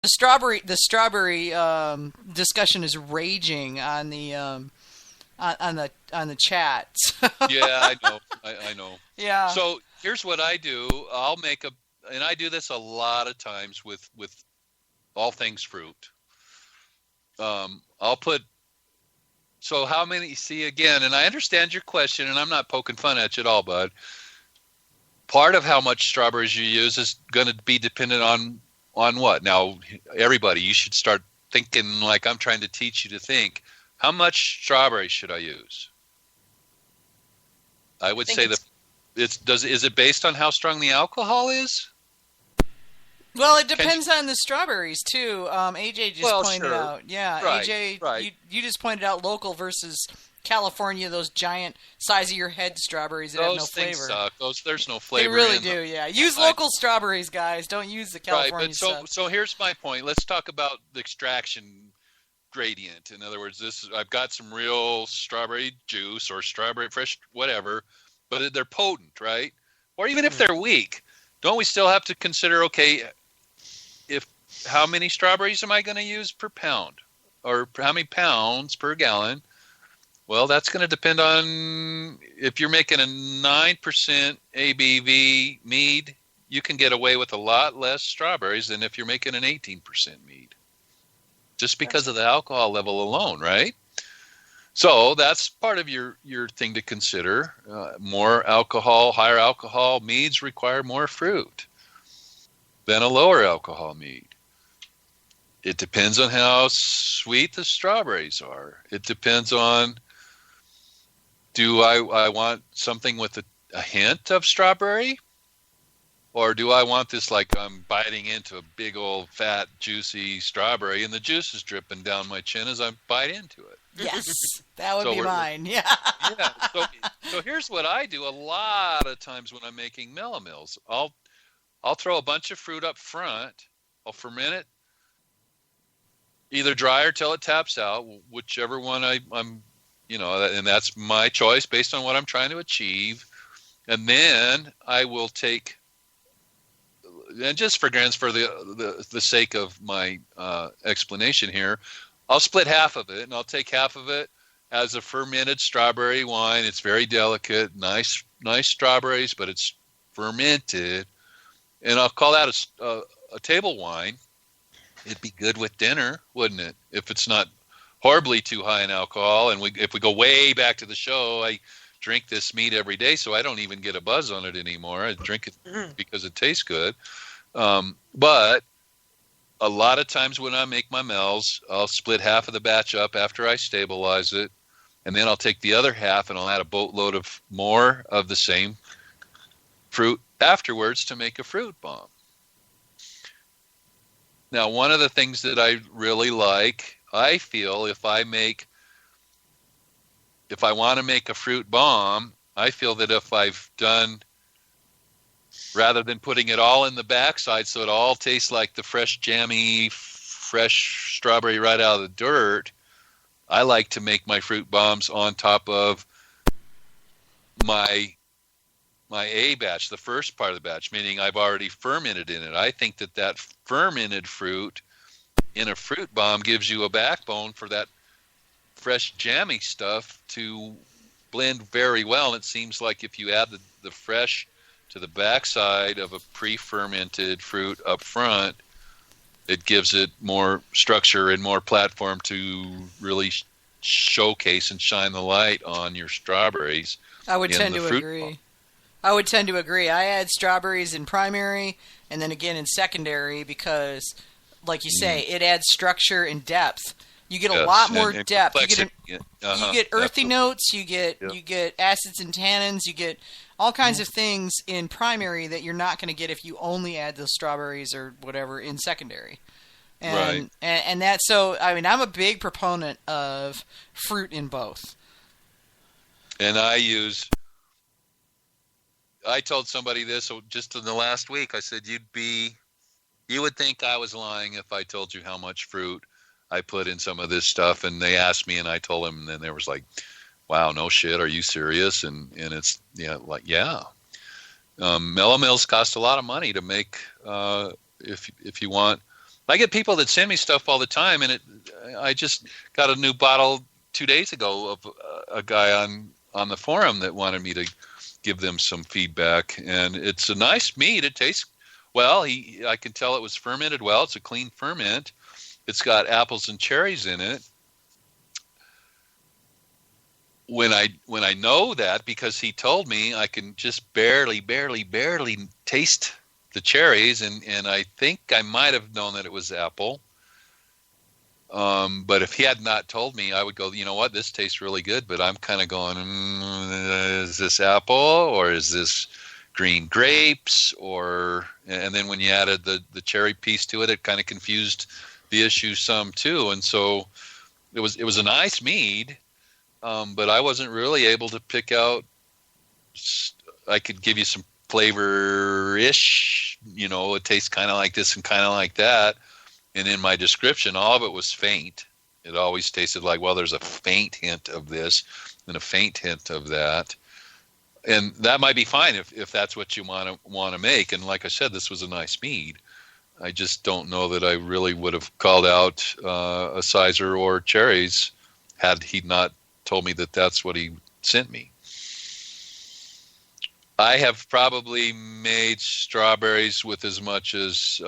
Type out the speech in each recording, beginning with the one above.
The strawberry discussion is raging on the chat. Yeah, I know. I know. Yeah. So here's what I do. And I do this a lot of times with all things fruit. I'll put, so how many, see again, and I understand your question, and I'm not poking fun at you at all, bud. Part of how much strawberries you use is going to be dependent on what? Now, everybody, you should start thinking like I'm trying to teach you to think. How much strawberries should I use? I would say is it based on how strong the alcohol is? Well, it depends on the strawberries too. AJ just pointed out. Yeah, right, AJ, right. You just pointed out local versus California. Those giant size of your head strawberries that have no flavor. Things suck. There's no flavor. They really do. Yeah, use local strawberries, guys. Don't use the California but stuff. So here's my point. Let's talk about the extraction gradient. In other words, I've got some real strawberry juice or strawberry fresh whatever, but they're potent, right? Or even if they're weak, don't we still have to consider, okay, how many strawberries am I going to use per pound, or how many pounds per gallon? Well, that's going to depend on if you're making a 9% ABV mead, you can get away with a lot less strawberries than if you're making an 18% mead, just because of the alcohol level alone, right? So that's part of your thing to consider. More alcohol, higher alcohol meads require more fruit than a lower alcohol mead. It depends on how sweet the strawberries are. It depends on, do I want something with a hint of strawberry? Or do I want this like I'm biting into a big old fat juicy strawberry and the juice is dripping down my chin as I bite into it? Yes, that would be mine. Yeah. Yeah. So here's what I do a lot of times when I'm making melomels. I'll throw a bunch of fruit up front. I'll ferment it, either dry or till it taps out, whichever one I'm, and that's my choice based on what I'm trying to achieve. And then I will take, and just for the sake of my explanation here, I'll split half of it, and I'll take half of it as a fermented strawberry wine. It's very delicate, nice strawberries, but it's fermented, and I'll call that a table wine. It'd be good with dinner, wouldn't it? If it's not horribly too high in alcohol. And if we go way back to the show, I drink this mead every day, so I don't even get a buzz on it anymore. I drink it because it tastes good. But a lot of times when I make my mels, I'll split half of the batch up after I stabilize it, and then I'll take the other half and I'll add a boatload of more of the same fruit afterwards to make a fruit bomb. Now, one of the things that I really like, I feel if I want to make a fruit bomb, I feel that if I've done, rather than putting it all in the backside so it all tastes like the fresh, jammy, fresh strawberry right out of the dirt, I like to make my fruit bombs on top of my A batch, the first part of the batch, meaning I've already fermented in it. I think that fermented fruit in a fruit bomb gives you a backbone for that fresh jammy stuff to blend very well. And it seems like if you add the fresh to the backside of a pre-fermented fruit up front, it gives it more structure and more platform to really showcase and shine the light on your strawberries. I would tend to agree. I add strawberries in primary and then again in secondary because, like you say, it adds structure and depth. You get a lot more depth. You get earthy notes. You get acids and tannins. You get all kinds of things in primary that you're not going to get if you only add the strawberries or whatever in secondary. And that's so. I mean, I'm a big proponent of fruit in both. And I told somebody this just in the last week. I said, you would think I was lying if I told you how much fruit I put in some of this stuff. And they asked me and I told them, and then they was like, wow, no shit. Are you serious? And it's, yeah. Melomels cost a lot of money to make, if you want I get people that send me stuff all the time, and I just got a new bottle 2 days ago of a guy on the forum that wanted me to give them some feedback, and it's a nice mead. It tastes well. I can tell it was fermented well. It's a clean ferment. It's got apples and cherries in it. When I know that, because he told me, I can just barely taste the cherries, and I think I might have known that it was apple. But if he had not told me, I would go, you know what, this tastes really good, but I'm kind of going, is this apple or is this green grapes? And then when you added the cherry piece to it, it kind of confused the issue some too. And so it was a nice mead, but I wasn't really able to pick out. I could give you some flavor-ish, it tastes kind of like this and kind of like that. And in my description, all of it was faint. It always tasted like, well, there's a faint hint of this and a faint hint of that. And that might be fine if that's what you want to make. And like I said, this was a nice mead. I just don't know that I really would have called out a sizer or cherries had he not told me that that's what he sent me. I have probably made strawberries with as much as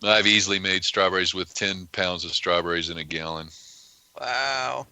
I've easily made strawberries with 10 pounds of strawberries in a gallon. Wow.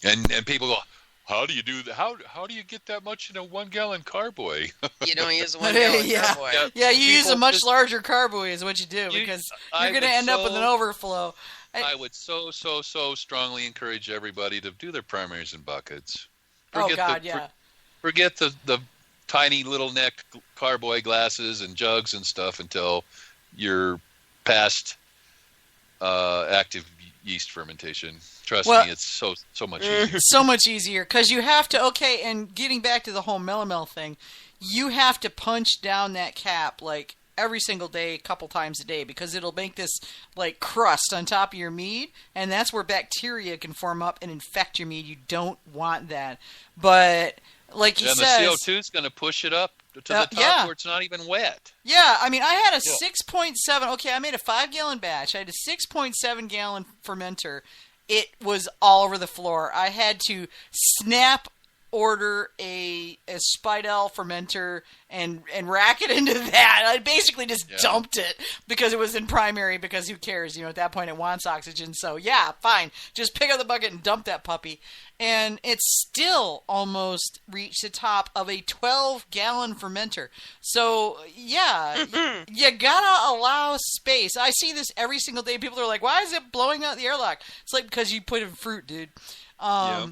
And people go, how do you do that? How do you get that much in a 1 gallon carboy? You don't use a 1 gallon carboy. Yeah, you use a much larger carboy is what you do, because you're going to end up with an overflow. I would so strongly encourage everybody to do their primaries in buckets. Forget the tiny little neck carboy glasses and jugs and stuff until you're past active yeast fermentation. Trust me, it's so much easier. So much easier, because you have to, and getting back to the whole melomel thing, you have to punch down that cap like every single day, a couple times a day, because it'll make this like crust on top of your mead, and that's where bacteria can form up and infect your mead. You don't want that. But like you said, the CO2 is going to push it up to the top where it's not even wet. Yeah, I mean, I had a 6.7. Okay, I made a 5-gallon batch. I had a 6.7 gallon fermenter. It was all over the floor. I had to snap order a Spidell fermenter and rack it into that. I basically just dumped it because it was in primary, because who cares? At that point it wants oxygen. So yeah, fine. Just pick up the bucket and dump that puppy. And it still almost reached the top of a 12-gallon fermenter. So yeah, you gotta allow space. I see this every single day. People are like, why is it blowing out the airlock? It's like, because you put in fruit, dude. I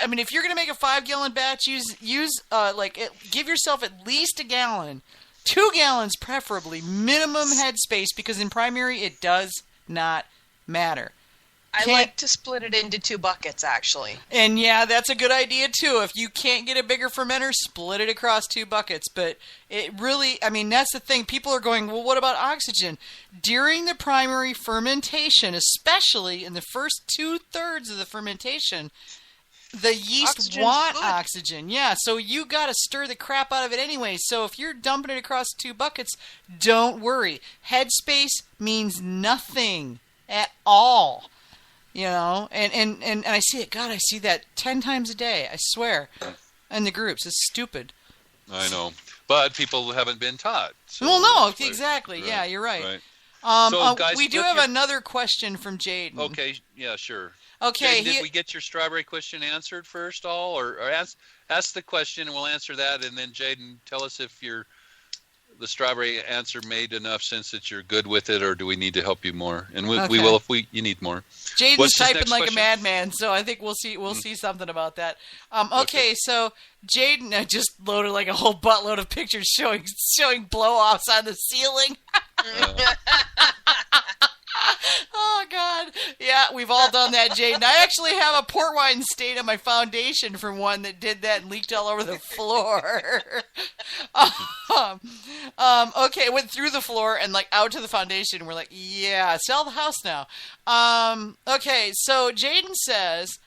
mean, if you're gonna make a 5-gallon batch, give yourself at least a gallon, 2 gallons preferably, minimum headspace, because in primary it does not matter. I like to split it into 2 buckets, actually. And yeah, that's a good idea too. If you can't get a bigger fermenter, split it across 2 buckets. But it really, I mean, that's the thing. People are going, well, what about oxygen? During the primary fermentation, especially in the first 2/3 of the fermentation, the yeast want oxygen. Yeah, so you got to stir the crap out of it anyway. So if you're dumping it across 2 buckets, don't worry. Headspace means nothing at all. And I see it. God, I see that 10 times a day. I swear. In the groups. It's stupid. I know. But people haven't been taught. So well, no, exactly. Right. Yeah, you're right. So, guys, we do have another question from Jaden. Okay, yeah, sure. Okay. Jaden, did we get your strawberry question answered first, or ask the question and we'll answer that, and then Jaden, tell us if the strawberry answer made enough sense that you're good with it, or do we need to help you more? And we will if you need more. Jaden's typing like a madman, so I think we'll see something about that. Okay, so Jaden just loaded like a whole buttload of pictures showing blow-offs on the ceiling. Oh, God. Yeah, we've all done that, Jaden. I actually have a port wine stain on my foundation from one that did that and leaked all over the floor. Okay, it went through the floor and, out to the foundation. We're like, yeah, sell the house now. Okay, so Jaden says,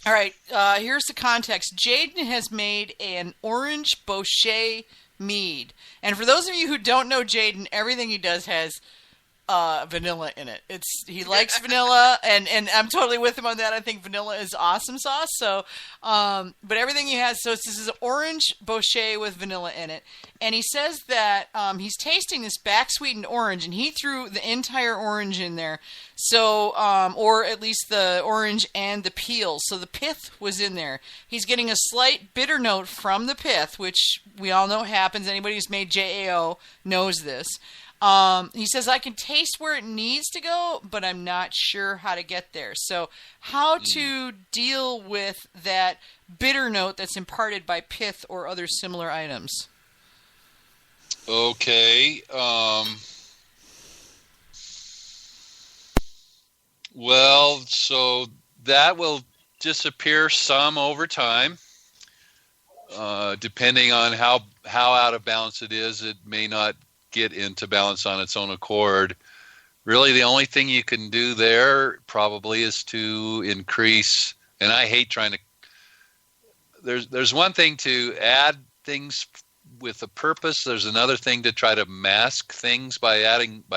all right, here's the context. Jaden has made an orange Bochet Mead. And for those of you who don't know Jaden, everything he does has vanilla in it. He likes vanilla, and I'm totally with him on that. I think vanilla is awesome sauce. So, but everything he has, so this is orange bochet with vanilla in it, and he says that he's tasting this back sweetened orange, and he threw the entire orange in there. So, or at least the orange and the peel. So the pith was in there. He's getting a slight bitter note from the pith, which we all know happens. Anybody who's made JAO knows this. He says, I can taste where it needs to go, but I'm not sure how to get there. So how to deal with that bitter note that's imparted by pith or other similar items? Okay. Well, so that will disappear some over time. Depending on how out of balance it is, it may not get into balance on its own accord. Really, the only thing you can do there probably is to increase, and I hate trying to, there's one thing to add things with a purpose. There's another thing to try to mask things by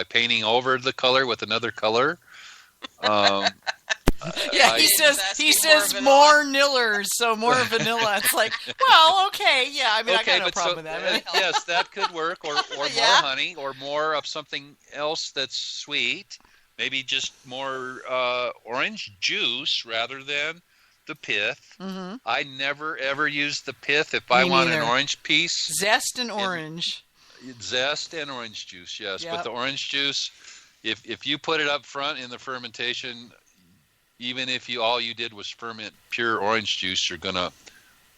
painting over the color with another color. Yeah, he says more nillers, so more vanilla. It's like, well, okay, yeah. I mean, I got no problem with that. Yes, that could work, or more honey, or more of something else that's sweet. Maybe just more orange juice rather than the pith. Mm-hmm. I never ever use the pith if I want an orange piece. Zest and orange. Zest and orange juice, yes. Yep. But the orange juice, if you put it up front in the fermentation, even if all you did was ferment pure orange juice, you're going to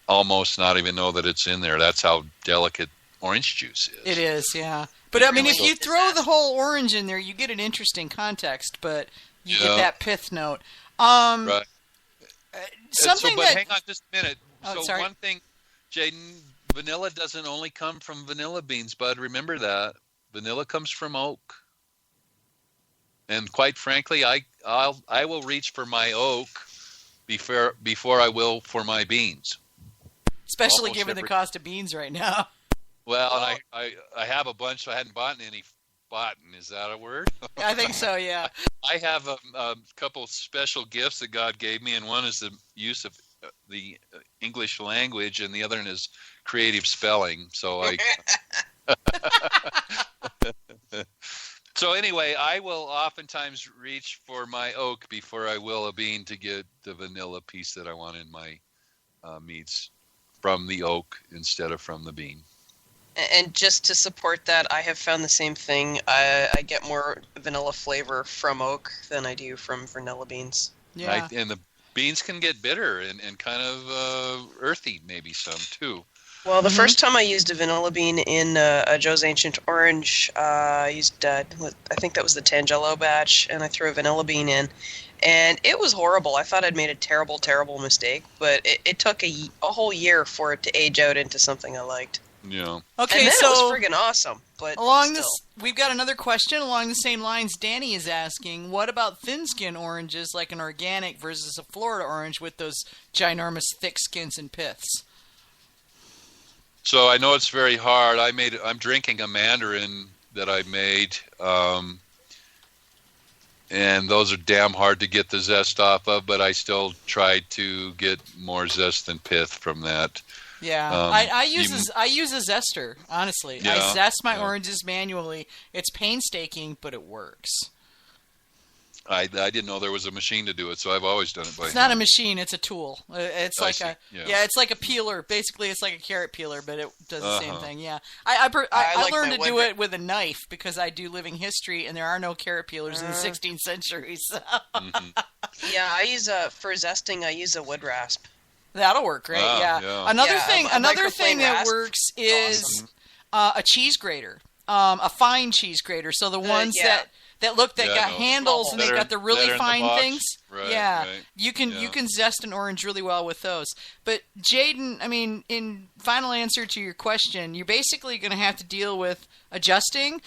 almost not even know that it's in there. That's how delicate orange juice is. It is, yeah. But, I mean, if you throw the whole orange in there, you get an interesting context, but you get that pith note. Right. Something but hang on just a minute. Oh, sorry. One thing, Jaden, vanilla doesn't only come from vanilla beans, bud. Remember that. Vanilla comes from oak. And quite frankly, I will reach for my oak before I will for my beans. Especially given the cost of beans right now. Well, I have a bunch, so I hadn't bought any. Is that a word? I think so, yeah. I have a couple special gifts that God gave me, and one is the use of the English language, and the other one is creative spelling. So So anyway, I will oftentimes reach for my oak before I will a bean to get the vanilla piece that I want in my meads from the oak instead of from the bean. And just to support that, I have found the same thing. I get more vanilla flavor from oak than I do from vanilla beans. Yeah. And the beans can get bitter and kind of earthy, maybe some too. Well, the first time I used a vanilla bean in a Joe's Ancient Orange, I used, I think that was the Tangelo batch, and I threw a vanilla bean in. And it was horrible. I thought I'd made a terrible, terrible mistake, but it took a whole year for it to age out into something I liked. Yeah. Okay, and then so it was friggin' awesome. But we've got another question along the same lines. Danny is asking, what about thin skin oranges like an organic versus a Florida orange with those ginormous thick skins and piths? So I know it's very hard. I'm drinking a mandarin that I made, and those are damn hard to get the zest off of, but I still tried to get more zest than pith from that. Yeah, I use a zester, honestly. Yeah, I zest my oranges manually. It's painstaking, but it works. I didn't know there was a machine to do it, so I've always done it by hand. It's not a machine; it's a tool. It's like it's like a peeler. Basically, it's like a carrot peeler, but it does the same thing. Yeah, I learned to do it with a knife because I do living history, and there are no carrot peelers in the 16th century. So. Mm-hmm. Yeah, I use for zesting. I use a wood rasp. That'll work great. Yeah. Another thing that works is a cheese grater, a fine cheese grater. So the ones that got handles and they got the really fine things. Right, you can zest an orange really well with those. But Jaden, I mean, in final answer to your question, you're basically going to have to deal with adjusting.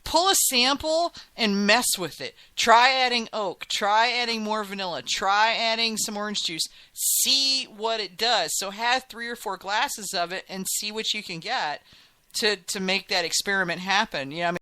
pull a sample and mess with it. Try adding oak. Try adding more vanilla. Try adding some orange juice. See what it does. So have 3 or 4 glasses of it and see what you can get to make that experiment happen. You know, I mean,